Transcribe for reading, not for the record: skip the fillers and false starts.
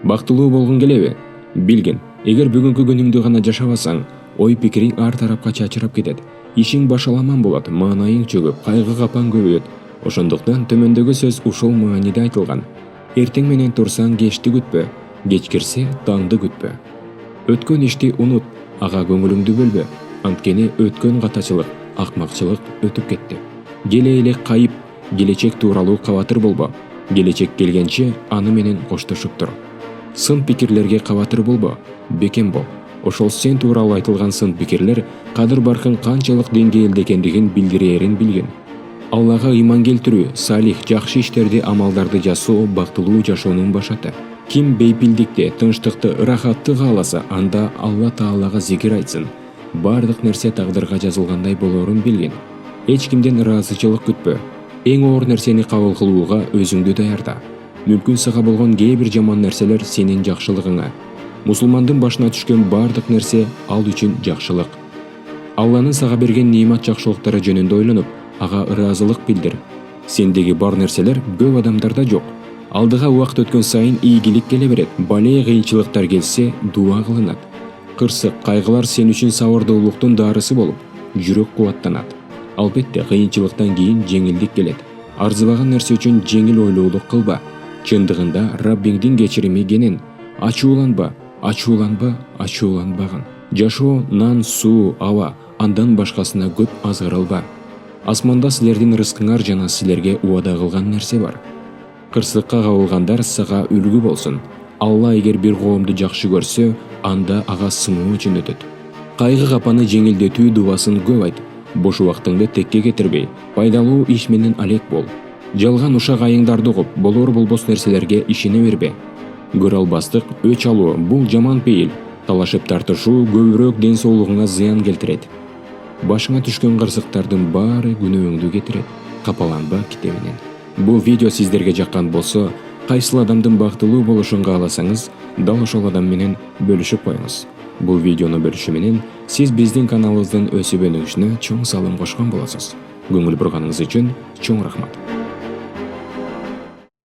Бактылуу болгуң келеби? Билгин, эгер бүгүнкү күнүңдү гана жашабасаң, ой пикириң ар тарапка чачырап кетет. Ишиң башаламан болот, маанайың чөгүп, кайгы капаң көбөйөт. Ошондуктан төмөндөгү сөз ушул мааниде айтылган. Эртең менен турсаң кечти күтпө, кеч кирсе таңды күтпө. Өткөн ишти унут, ага көңүлүңдү бөлбө. Анткени өткөн катачылык, акмакчылык өтүп кетти. Келе элек кайып, келечек тууралуу кабатыр болбо. Келечек келгенче аны менен коштошуп тур. Сын пикирлерге кабатыр болбо, бекем бол. Ошол сен тууралуу айтылган сын пикирлер кадыр баркын канчалык деңгээлде экендигин билдирээрин билгин. Аллага ыйман келтирүү, салих, жакшы иштерди, амалдарды жасоо бактылуу жашоонун башаты. Ким бейпилдикти, тынчтыкты, ырахатты кааласа, анда Алла Таалага зикир айтсын. Бардык нерсе тагдырга жазылгандай болоорун билгин. Эч кимден ыраазычылык күтпө. Эң оор нерсени кабыл кылууга өзүңдү даярда. Мүмкүн сага болгон кээ бир жаман нерселер сенин жакшылыгыңа. Мусулмандын башына түшкөн бардык нерсе ал үчүн жакшылык. Алланын сага берген неимат жакшылыктары жөнүндө ойлонуп, ага ыраазылык билдир. Сендеги бар нерселер көп адамдарда жок. Алдыга убакыт өткөн сайын ийгилик келе берет. Бале кыйынчылыктар келсе, дуа кылынат. Кырсык, кайгылар сен үчүн сабырдуулуктун дарысы болуп, жүрөк кубаттанат. Албетте, кыйынчылыктан кийин жеңилдик келет. Арзыбаган нерсе үчүн жеңил ойлоолук кылба. Чындыгында Раббиңдин кечирими кенен. Ачууланба, ачууланбагын. Жашоо нан, суу, аба, андан башкасына көп азгырылба. Асманда силердин рызкыңар жана силерге убада кылган нерсе бар. Кырсыкка кабылгандар сага үлгү болсун. Алла эгер бир коомду жакшы көрсө, анда ага сыноо үчүн өтөт. Кайгы капаны жеңилдетүү дубасын көп айт. Бош убактыңды текке кетирбей, пайдалуу иш менен алек бол. Жалган ушак айыңдарды угуп, болор болбос нерселерге ишене бербе. Көрө албастык, өч алуу бул жаман пейил. Талашып тартышуу көбүрөөк ден соолугуңа зыян келтирет. Башыңа түшкөн кырсыктардын баары күнөөңдү кетирет. Капаланба китебинен. Бул видео сиздерге жаккан болсо, кайсыл адамдын бактылуу болушун кааласаңыз, дал ошол адам менен бөлүшүп коюңуз. Бул видеону бөлүшүү менен сиз биздин каналыбыздын өсүп өнүгүшүнө чоң салым кошкон болосуз. Көңүл бурганыңыз үчүн чоң рахмат.